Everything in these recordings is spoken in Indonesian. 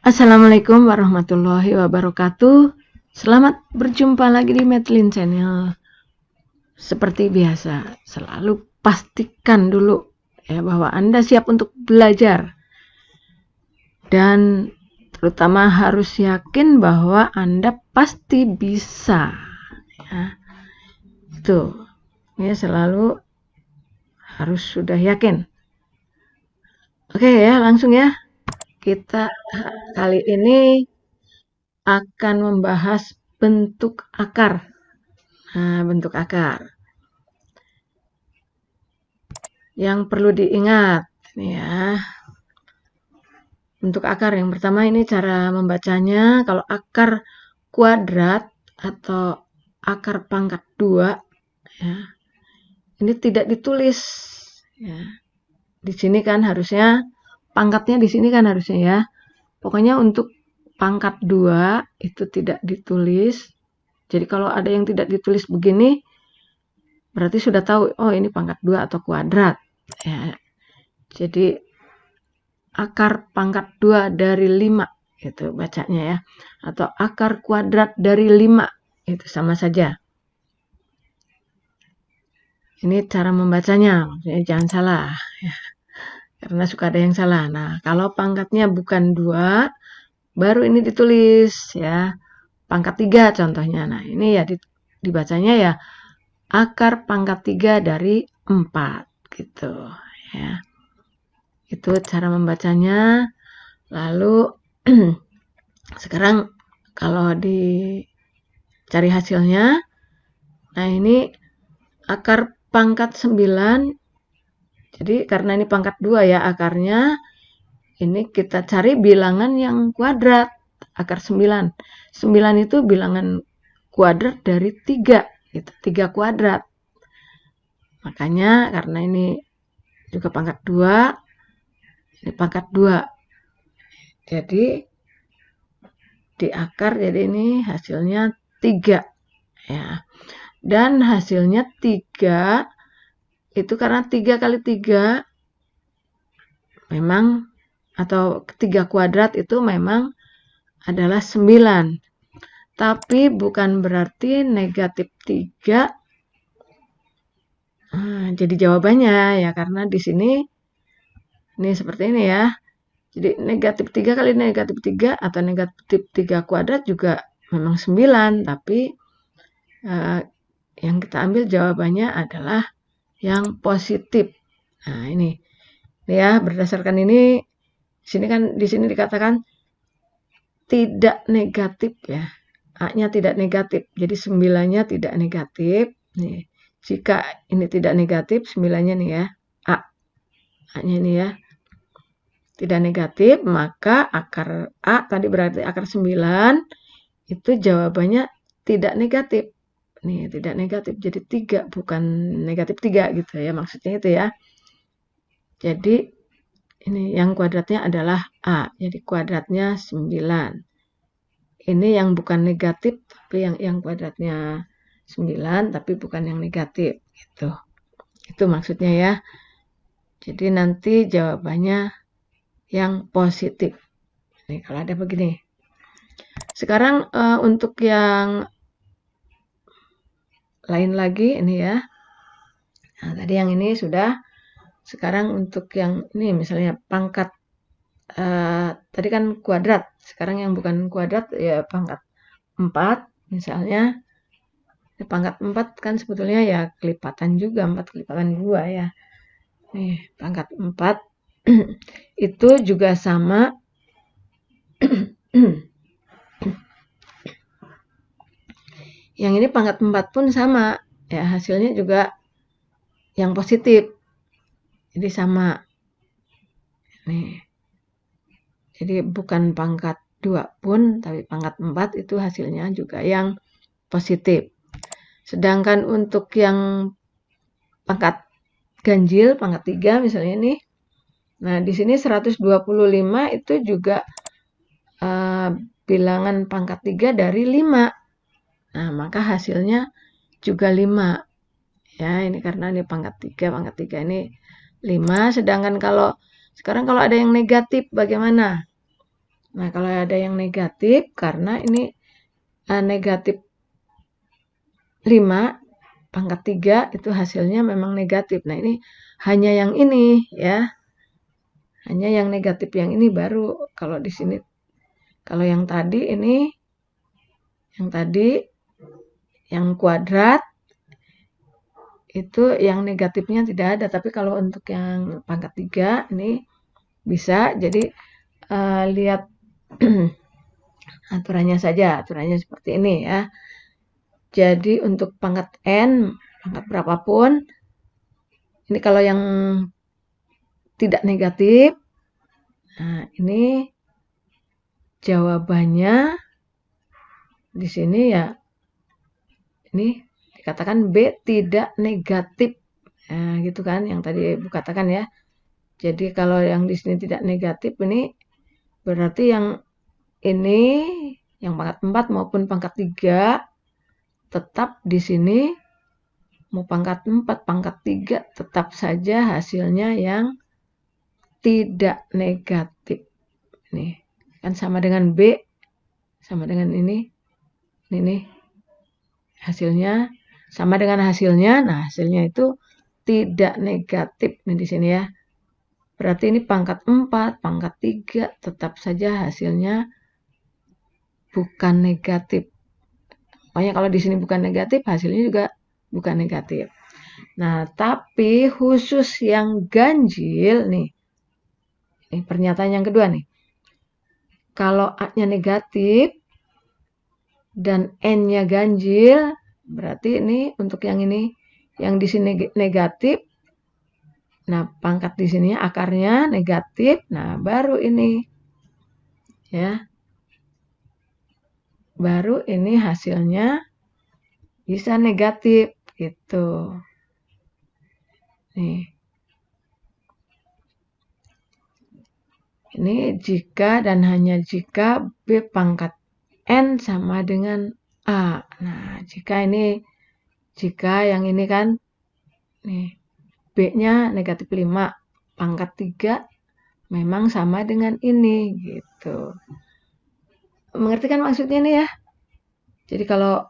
Assalamualaikum warahmatullahi wabarakatuh. Selamat berjumpa lagi di Medlin Channel. Seperti biasa, selalu pastikan dulu ya bahwa Anda siap untuk belajar. Dan terutama harus yakin bahwa Anda pasti bisa. Ya. Itu. Ya, selalu harus sudah yakin. Oke ya, langsung ya. Kita kali ini akan membahas bentuk akar. Nah, bentuk akar. Yang perlu diingat nih ya. Bentuk akar yang pertama ini cara membacanya. Kalau akar kuadrat atau akar pangkat 2 ya. Ini tidak ditulis ya. Di sini kan harusnya pangkatnya di sini kan harusnya ya. Pokoknya untuk pangkat 2 itu tidak ditulis. Jadi kalau ada yang tidak ditulis begini berarti sudah tahu oh ini pangkat 2 atau kuadrat ya. Jadi akar pangkat 2 dari 5 itu bacanya ya. Atau akar kuadrat dari 5 itu sama saja. Ini cara membacanya, maksudnya jangan salah ya. Karena suka ada yang salah. Nah, kalau pangkatnya bukan 2, baru ini ditulis ya. Pangkat 3 contohnya. Nah, ini ya dibacanya ya akar pangkat 3 dari 4 gitu ya. Itu cara membacanya. Lalu sekarang kalau dicari hasilnya, nah ini akar pangkat 9, jadi karena ini pangkat 2 ya akarnya, ini kita cari bilangan yang kuadrat, akar 9. 9 itu bilangan kuadrat dari 3, gitu, 3 kuadrat. Makanya karena ini juga pangkat 2, ini pangkat 2. Jadi di akar jadi ini hasilnya 3 ya. Dan hasilnya 3 itu karena 3 kali 3 memang atau 3 kuadrat itu memang adalah 9. Tapi bukan berarti negatif 3 jadi jawabannya ya karena di sini ini seperti ini ya. Jadi negatif 3 kali negatif 3 atau negatif 3 kuadrat juga memang 9, tapi yang kita ambil jawabannya adalah yang positif. Nah, ini ya berdasarkan ini di sini dikatakan tidak negatif ya. A-nya tidak negatif. Jadi 9-nya tidak negatif. Nih, jika ini tidak negatif, 9-nya nih ya. A-nya ini ya. Tidak negatif, maka akar A tadi berarti akar 9 itu jawabannya tidak negatif. Nih, tidak negatif. Jadi 3 bukan negatif 3 gitu ya. Maksudnya itu ya. Jadi ini yang kuadratnya adalah A. Jadi kuadratnya 9. Ini yang bukan negatif tapi yang kuadratnya 9 tapi bukan yang negatif gitu. Itu maksudnya ya. Jadi nanti jawabannya yang positif. Nih kalau ada begini. Sekarang untuk yang lain lagi ini ya. Nah, tadi yang ini sudah. Sekarang untuk yang ini misalnya pangkat tadi kan kuadrat. Sekarang yang bukan kuadrat ya pangkat 4 misalnya. Pangkat 4 kan sebetulnya ya kelipatan juga, 4 kelipatan 2 ya. Nih, pangkat 4 itu juga sama. Yang ini pangkat 4 pun sama. Ya, hasilnya juga yang positif. Jadi sama. Nih. Jadi bukan pangkat 2 pun, tapi pangkat 4 itu hasilnya juga yang positif. Sedangkan untuk yang pangkat ganjil, pangkat 3 misalnya nih. Nah, di sini 125 itu juga bilangan pangkat 3 dari 5. Nah, maka hasilnya juga 5. Ya, ini karena ini pangkat 3 ini 5. Sedangkan sekarang kalau ada yang negatif bagaimana? Nah, kalau ada yang negatif, karena ini negatif 5 pangkat 3 itu hasilnya memang negatif. Nah, ini hanya yang ini ya. Hanya yang negatif yang ini baru kalau di sini. Kalau yang tadi ini, yang kuadrat itu yang negatifnya tidak ada. Tapi kalau untuk yang pangkat 3 ini bisa. Jadi lihat aturannya saja. Aturannya seperti ini ya. Jadi untuk pangkat N, pangkat berapapun, ini kalau yang tidak negatif, nah ini jawabannya di sini ya, ini dikatakan B tidak negatif. Nah, gitu kan yang tadi Ibu katakan ya. Jadi kalau yang di sini tidak negatif, ini berarti yang ini, yang pangkat 4 maupun pangkat 3, tetap di sini mau pangkat 4, pangkat 3 tetap saja hasilnya yang tidak negatif. Nih, kan sama dengan B, sama dengan ini nih, hasilnya sama dengan hasilnya. Nah, hasilnya itu tidak negatif nih di sini ya. Berarti ini pangkat 4, pangkat 3 tetap saja hasilnya bukan negatif. Makanya kalau di sini bukan negatif, hasilnya juga bukan negatif. Nah, tapi khusus yang ganjil nih. Ini pernyataan yang kedua nih. Kalau A-nya negatif dan N-nya ganjil, berarti ini untuk yang ini, yang di sini negatif. Nah, pangkat di sini akarnya negatif. Nah, baru ini ya. Baru ini hasilnya bisa negatif gitu. Nih. Ini jika dan hanya jika B pangkat N sama dengan A. Nah, jika yang ini kan nih B-nya negatif 5, pangkat 3 memang sama dengan ini gitu. Mengerti kan maksudnya nih ya? Jadi kalau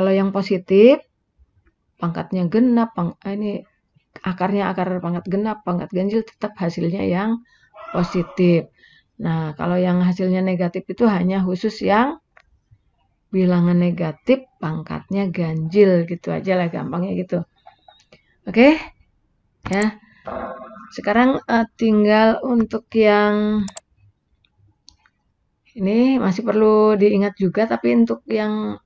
yang positif pangkatnya genap, ini akarnya akar pangkat genap, pangkat ganjil tetap hasilnya yang positif. Nah, kalau yang hasilnya negatif itu hanya khusus yang bilangan negatif pangkatnya ganjil gitu aja lah gampangnya gitu. Oke? Ya. Sekarang tinggal untuk yang ini masih perlu diingat juga, tapi untuk yang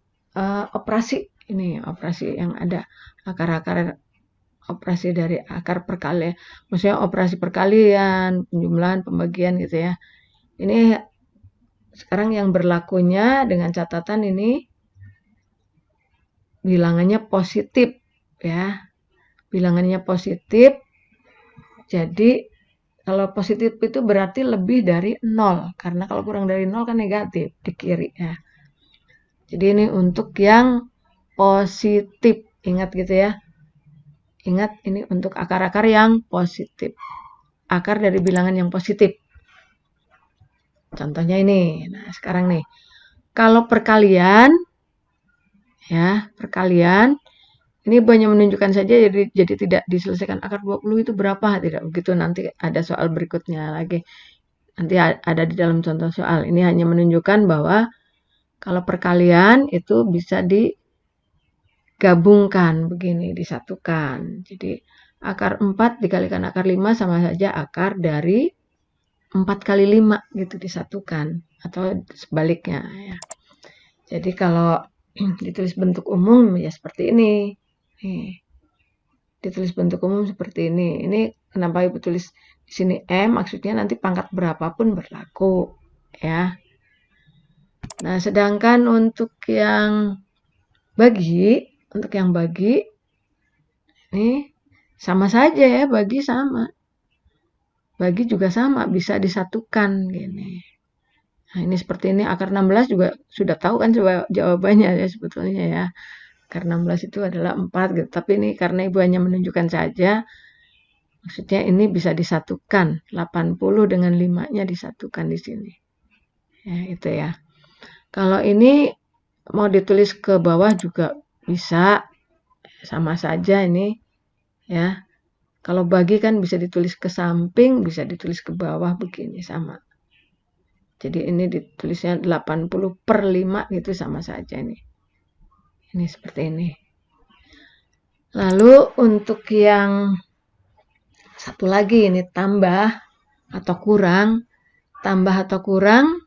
operasi ini, operasi yang ada akar-akar, operasi dari akar perkalian, maksudnya operasi perkalian, penjumlahan, pembagian gitu ya. Ini sekarang yang berlakunya dengan catatan ini bilangannya positif ya. Bilangannya positif. Jadi kalau positif itu berarti lebih dari 0. Karena kalau kurang dari 0 kan negatif di kiri ya. Jadi ini untuk yang positif. Ingat gitu ya. Ingat ini untuk akar-akar yang positif. Akar dari bilangan yang positif. Contohnya ini. Nah, sekarang nih. Kalau perkalian ya, perkalian ini banyak menunjukkan saja jadi tidak diselesaikan akar 20 itu berapa? Tidak begitu, nanti ada soal berikutnya lagi. Nanti ada di dalam contoh soal. Ini hanya menunjukkan bahwa kalau perkalian itu bisa digabungkan begini, disatukan. Jadi akar 4 dikalikan akar 5 sama saja akar dari 4 kali 5 gitu disatukan. Atau sebaliknya ya. Jadi kalau ditulis bentuk umum ya seperti ini. Nih. Ditulis bentuk umum seperti ini. Ini kenapa Ibu tulis di sini M, maksudnya nanti pangkat berapapun berlaku ya. Nah, sedangkan untuk yang bagi, ini sama saja ya, bagi sama. Bagi juga sama, bisa disatukan gini. Nah, ini seperti ini, akar 16 juga sudah tahu kan jawabannya ya sebetulnya ya. Akar 16 itu adalah 4 gitu. Tapi ini karena Ibu hanya menunjukkan saja, Maksudnya ini bisa disatukan, 80 dengan 5-nya disatukan di sini. Ya, itu ya. Kalau ini mau ditulis ke bawah juga bisa, sama saja ini ya. Kalau bagi kan bisa ditulis ke samping, bisa ditulis ke bawah begini sama. Jadi ini ditulisnya 80/5 gitu sama saja ini. Ini seperti ini. Lalu untuk yang satu lagi ini tambah atau kurang. Tambah atau kurang.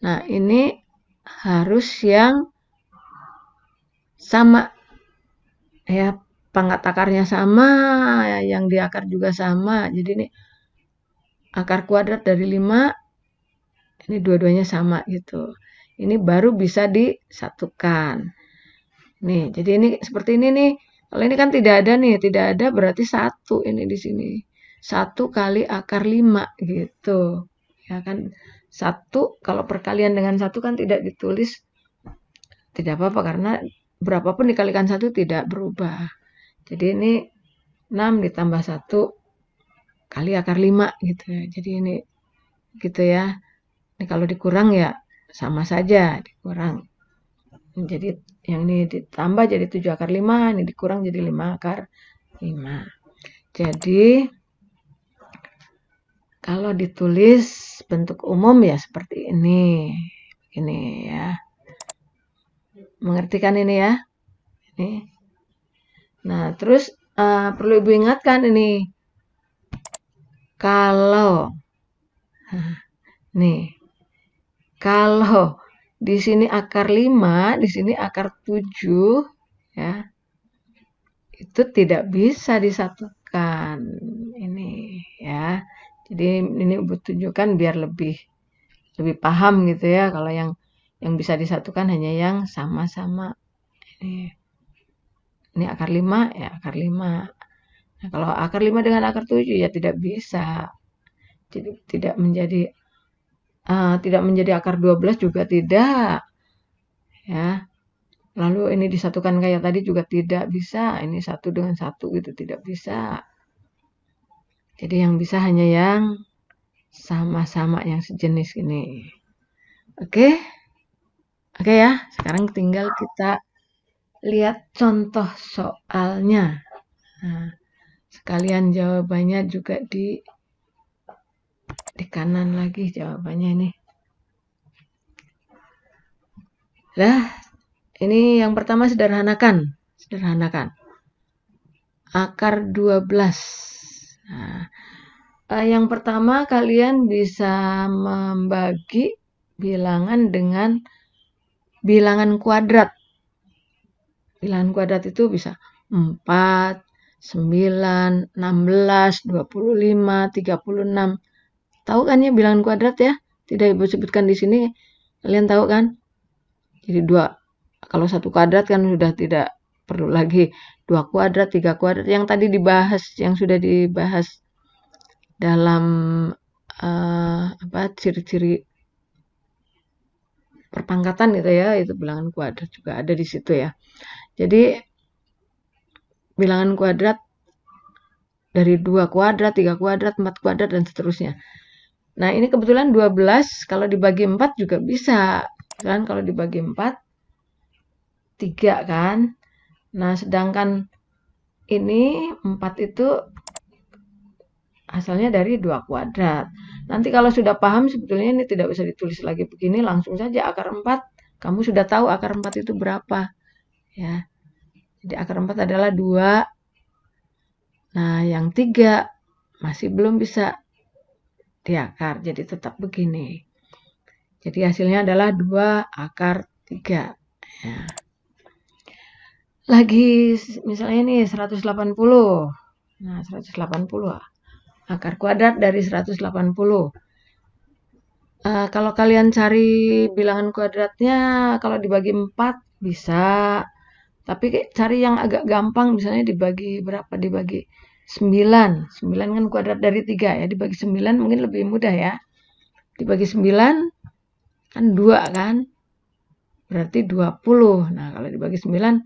Nah, ini harus yang sama. Ya, pangkat akarnya sama, yang di akar juga sama. Jadi ini akar kuadrat dari 5, ini dua-duanya sama gitu. Ini baru bisa disatukan. Nih, jadi ini seperti ini nih. Kalau ini kan tidak ada nih, tidak ada berarti 1 ini di sini. 1 kali akar 5 gitu. Ya kan 1 kalau perkalian dengan 1 kan tidak ditulis, tidak apa-apa karena berapapun dikalikan 1 tidak berubah. Jadi ini 6 ditambah 1 kali akar 5 gitu ya. Jadi ini gitu ya. Ini kalau dikurang ya sama saja dikurang. Jadi yang ini ditambah jadi 7 akar 5, ini dikurang jadi 5 akar 5. Jadi kalau ditulis bentuk umum ya seperti ini. Ini ya. Mengerti kan ini ya? Ini. Nah, terus perlu Ibu ingatkan ini. Kalau nih, kalau di sini akar 5, di sini akar 7, ya, itu tidak bisa disatukan. Ini, ya. Jadi ini Ibu tunjukkan biar lebih paham gitu ya. Kalau yang bisa disatukan hanya yang sama-sama. Ini akar 5, ya akar 5. Nah, kalau akar 5 dengan akar 7 ya tidak bisa. Jadi tidak menjadi akar 12 juga tidak. Ya. Lalu ini disatukan kayak tadi juga tidak bisa. Ini 1 dengan 1 gitu tidak bisa. Jadi yang bisa hanya yang sama-sama yang sejenis ini. Oke? Oke ya, sekarang tinggal kita lihat contoh soalnya. Nah, sekalian jawabannya juga di kanan lagi jawabannya ini. Nah, ini yang pertama sederhanakan. Akar 12. Nah, yang pertama kalian bisa membagi bilangan dengan bilangan kuadrat. Bilangan kuadrat itu bisa 4, 9, 16, 25, 36. Tahu kan ya bilangan kuadrat ya? Tidak Ibu sebutkan di sini. Kalian tahu kan? Jadi 2. Kalau 1 kuadrat kan sudah tidak perlu lagi. 2 kuadrat, 3 kuadrat. Yang tadi dibahas, yang sudah dibahas dalam ciri-ciri perpangkatan gitu ya. Itu bilangan kuadrat juga ada di situ ya. Jadi bilangan kuadrat dari 2 kuadrat, 3 kuadrat, 4 kuadrat, dan seterusnya. Nah, ini kebetulan 12, kalau dibagi 4 juga bisa. Kan kalau dibagi 4, 3 kan. Nah, sedangkan ini 4 itu asalnya dari 2 kuadrat. Nanti kalau sudah paham sebetulnya ini tidak bisa ditulis lagi begini, langsung saja akar 4. Kamu sudah tahu akar 4 itu berapa. Ya. Jadi akar 4 adalah 2. Nah, yang 3 masih belum bisa diakar, jadi tetap begini. Jadi hasilnya adalah 2 akar 3. Ya. Lagi misalnya nih 180. Nah, 180 akar kuadrat dari 180. Kalau kalian cari bilangan kuadratnya, kalau dibagi 4 bisa. Tapi cari yang agak gampang, misalnya dibagi berapa? Dibagi 9. 9 kan kuadrat dari 3 ya. Dibagi 9 mungkin lebih mudah ya. Dibagi 9 kan 2 kan. Berarti 20. Nah, kalau dibagi 9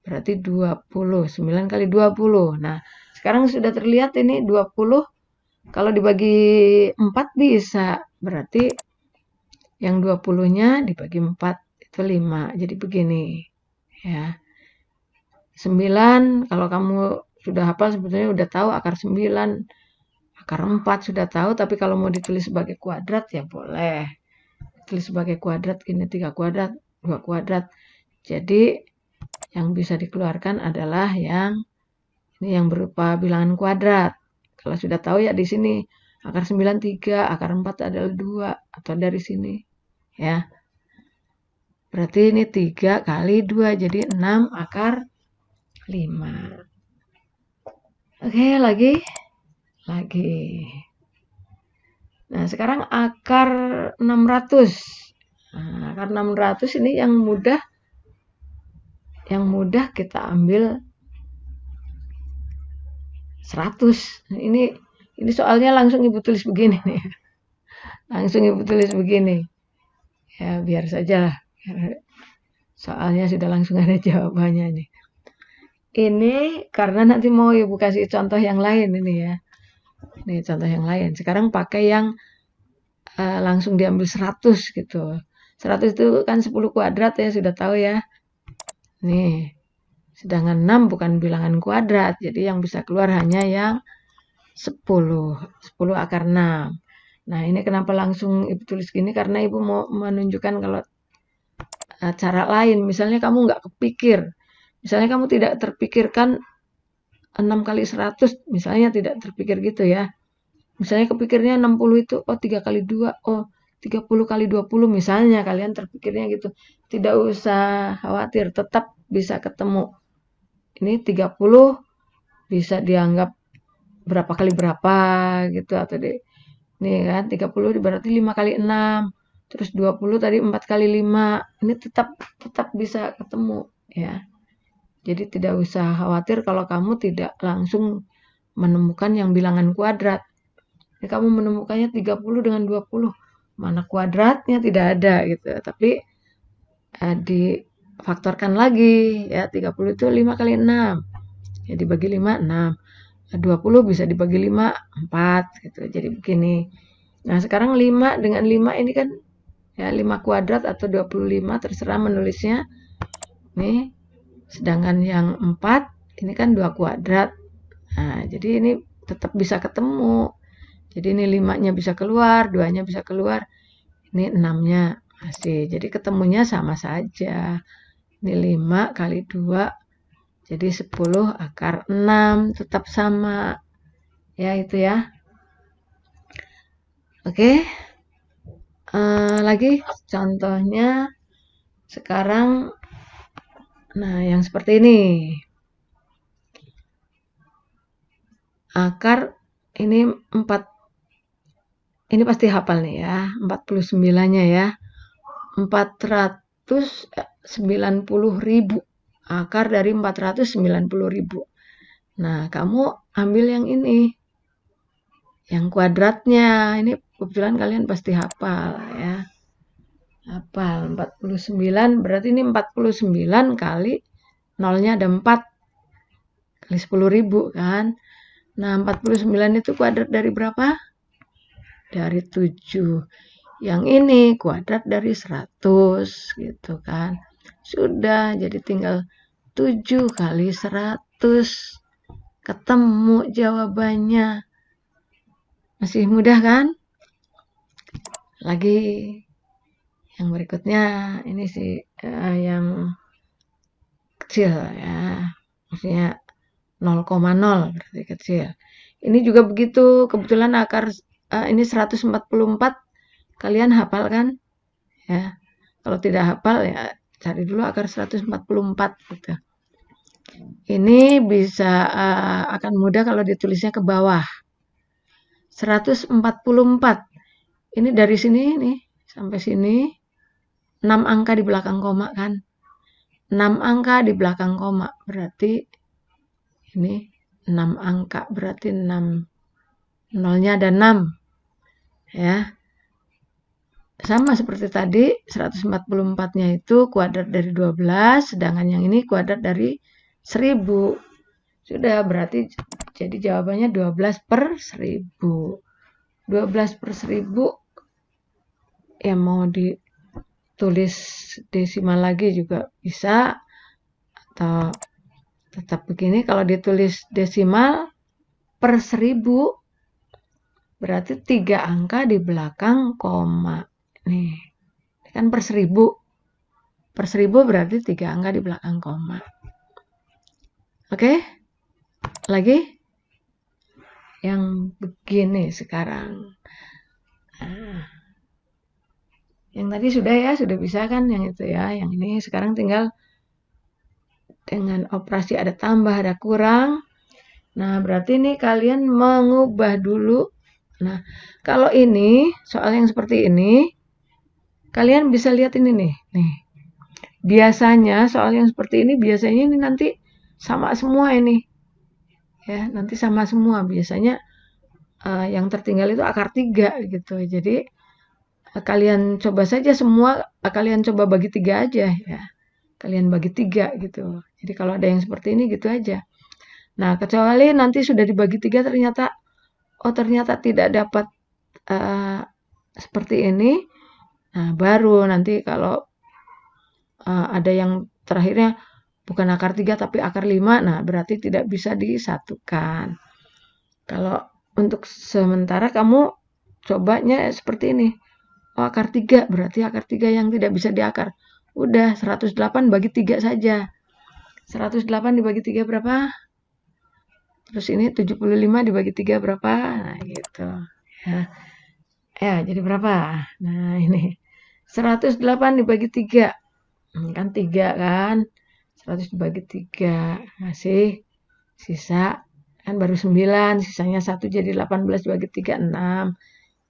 berarti 20. 9 kali 20. Nah, sekarang sudah terlihat ini 20 kalau dibagi 4 bisa. Berarti yang 20-nya dibagi 4 itu 5. Jadi begini. Ya. 9 kalau kamu sudah hafal sebetulnya udah tahu akar 9, akar 4 sudah tahu, tapi kalau mau ditulis sebagai kuadrat ya boleh. Tulis sebagai kuadrat gini 3 kuadrat, 2 kuadrat. Jadi yang bisa dikeluarkan adalah yang ini yang berupa bilangan kuadrat. Kalau sudah tahu ya di sini akar 9 3, akar 4 adalah 2 atau dari sini ya. Berarti ini 3 kali 2 jadi 6 akar 5. Oke, lagi. Nah, sekarang akar 600. Nah, akar 600 ini yang mudah kita ambil 100. Ini soalnya langsung Ibu tulis begini nih. Langsung Ibu tulis begini. Ya, biar saja. Soalnya sudah langsung ada jawabannya nih. Ini karena nanti mau Ibu kasih contoh yang lain ini ya. Ini contoh yang lain. Sekarang pakai yang langsung diambil 100 gitu. 100 itu kan 10 kuadrat ya, sudah tahu ya. Nih. Sedangkan 6 bukan bilangan kuadrat. Jadi yang bisa keluar hanya yang 10. 10 akar 6. Nah, ini kenapa langsung Ibu tulis gini? Karena Ibu mau menunjukkan kalau cara lain. Misalnya kamu nggak kepikir. Misalnya kamu tidak terpikirkan 6 kali 100. Misalnya tidak terpikir gitu ya. Misalnya kepikirnya 60 itu, 3 kali 2, 30 kali 20. Misalnya kalian terpikirnya gitu. Tidak usah khawatir, tetap bisa ketemu. Ini 30 bisa dianggap berapa kali berapa gitu. Atau ini kan 30 berarti 5 kali 6. Terus 20 tadi 4 kali 5. Ini tetap bisa ketemu ya. Jadi tidak usah khawatir kalau kamu tidak langsung menemukan yang bilangan kuadrat. Jadi kamu menemukannya 30 dengan 20. Mana kuadratnya tidak ada gitu. Tapi difaktorkan lagi ya. 30 itu 5 kali 6. Ya dibagi 5, 6. 20 bisa dibagi 5, 4 gitu. Jadi begini. Nah, sekarang 5 dengan 5 ini kan ya 5 kuadrat atau 25 terserah menulisnya. Nih. Sedangkan yang 4 ini kan 2 kuadrat. Nah, jadi ini tetap bisa ketemu. Jadi ini 5-nya bisa keluar, 2-nya bisa keluar. Ini 6-nya masih. Jadi ketemunya sama saja. Ini 5 kali 2. Jadi 10 akar 6 tetap sama. Ya, itu ya. Oke. Lagi contohnya sekarang nah, yang seperti ini. Akar ini 4. Ini pasti hafal nih ya. 49-nya ya. 490.000. Akar dari 490.000. Nah, kamu ambil yang ini. Yang kuadratnya. Ini kebetulan kalian pasti hafal ya. Hafal 49 berarti ini 49 kali nolnya ada 4 kali 10.000 kan. Nah 49 itu kuadrat dari berapa? Dari 7. Yang ini kuadrat dari 100 gitu kan. Sudah jadi tinggal 7 kali 100. Ketemu jawabannya. Masih mudah kan? Lagi yang berikutnya ini sih yang kecil ya, maksudnya 0,0 berarti kecil. Ini juga begitu, kebetulan akar ini 144 kalian hafal kan? Ya. Kalau tidak hafal ya cari dulu akar 144 gitu. Ini bisa akan mudah kalau ditulisnya ke bawah. 144. Ini dari sini nih sampai sini 6 angka di belakang koma kan. 6 angka di belakang koma. Berarti ini 6 angka. Berarti 6. Nolnya ada 6. Ya. Sama seperti tadi. 144-nya itu kuadrat dari 12. Sedangkan yang ini kuadrat dari 1000. Sudah berarti Jadi jawabannya 12/1000. 12/1000 ya mau ditulis desimal lagi juga bisa, atau tetap begini. Kalau ditulis desimal per 1000 berarti 3 angka di belakang koma. Nih, kan per 1000. Per 1000 berarti 3 angka di belakang koma. Oke? Lagi? Yang begini sekarang. Nah, yang tadi sudah ya, sudah bisa kan yang itu ya. Yang ini sekarang tinggal dengan operasi ada tambah, ada kurang. Nah, berarti ini kalian mengubah dulu. Nah, kalau ini, soal yang seperti ini, kalian bisa lihat ini nih. Biasanya soal yang seperti ini, biasanya ini nanti sama semua ini. Ya, nanti sama semua. Biasanya yang tertinggal itu akar 3 gitu. Jadi, kalian coba saja semua, kalian coba bagi 3 aja ya. Kalian bagi 3 gitu. Jadi kalau ada yang seperti ini gitu aja. Nah, kecuali nanti sudah dibagi 3 ternyata tidak dapat seperti ini. Nah, baru nanti kalau ada yang terakhirnya bukan akar 3 tapi akar 5, nah berarti tidak bisa disatukan. Kalau untuk sementara kamu cobanya seperti ini. Oh, akar 3 berarti akar 3 yang tidak bisa diakar. Udah 108 bagi 3 saja. 108 dibagi 3 berapa? Terus ini 75 dibagi 3 berapa? Nah, gitu. Ya, jadi berapa? Nah, ini 108 dibagi 3. Kan 3 kan? 100 dibagi 3. Masih sisa kan baru 9, sisanya 1 jadi 18 dibagi 3, 6.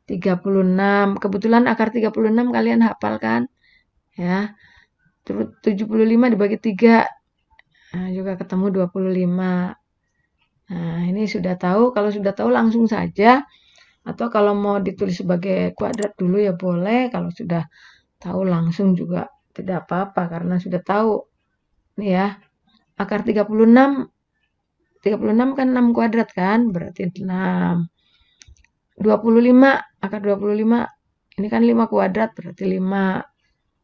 36. Kebetulan akar 36 kalian hafal kan? Ya. Terus 75 dibagi 3. Nah, juga ketemu 25. Nah, ini sudah tahu. Kalau sudah tahu langsung saja. Atau kalau mau ditulis sebagai kuadrat dulu ya boleh. Kalau sudah tahu langsung juga tidak apa-apa karena sudah tahu. Nih ya. Akar 36. 36 kan 6 kuadrat kan? Berarti 6. 25. Akar 25. Ini kan 5 kuadrat berarti 5.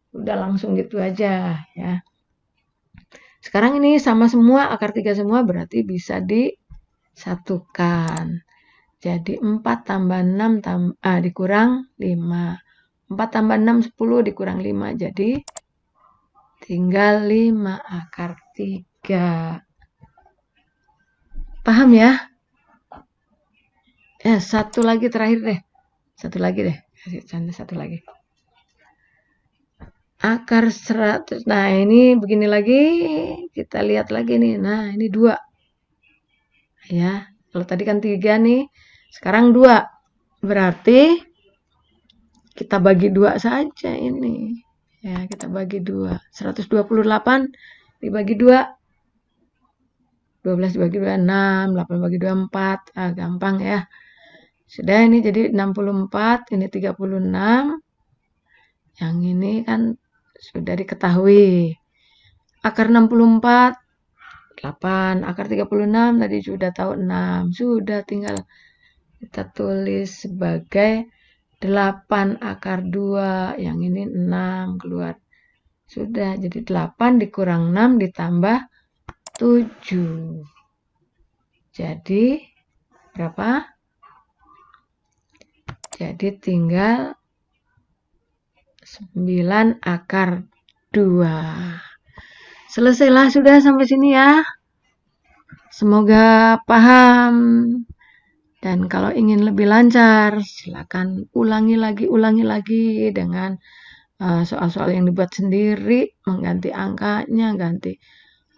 Udah langsung gitu aja ya. Sekarang ini sama semua, akar 3 semua berarti bisa disatukan. Jadi 4 tambah 6 dikurang 5. 4 tambah 6, 10 dikurang 5. Jadi tinggal 5 akar 3. Paham ya? Satu lagi terakhir deh. Satu lagi deh. Kasih contoh satu lagi. Akar 100. Nah, ini begini lagi. Kita lihat lagi nih. Nah, ini 2. Ya, kalau tadi kan 3 nih. Sekarang 2. Berarti kita bagi 2 saja ini. Ya, kita bagi 2. 128 dibagi 2. 12 dibagi 2, 6. 8 bagi 2, 4. Gampang ya. Sudah ini jadi 64. Ini 36. Yang ini kan sudah diketahui. Akar 64, 8. Akar 36 tadi sudah tahu 6. Sudah tinggal kita tulis sebagai 8 akar 2. Yang ini 6 keluar. Sudah jadi 8 dikurang 6 ditambah 7. Jadi berapa? Jadi tinggal 9 akar 2. Selesailah sudah sampai sini ya. Semoga paham. Dan kalau ingin lebih lancar, silakan ulangi lagi dengan soal-soal yang dibuat sendiri, mengganti angkanya, ganti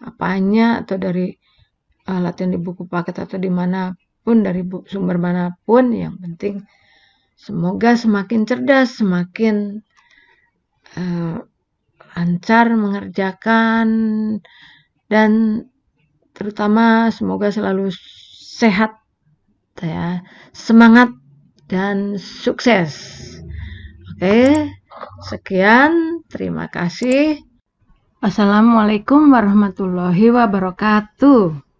apanya, atau dari latihan di buku paket atau dimanapun, dari sumber manapun. Yang penting semoga semakin cerdas, semakin lancar mengerjakan, dan terutama semoga selalu sehat ya, semangat dan sukses. Oke, sekian, terima kasih. Wassalamualaikum warahmatullahi wabarakatuh.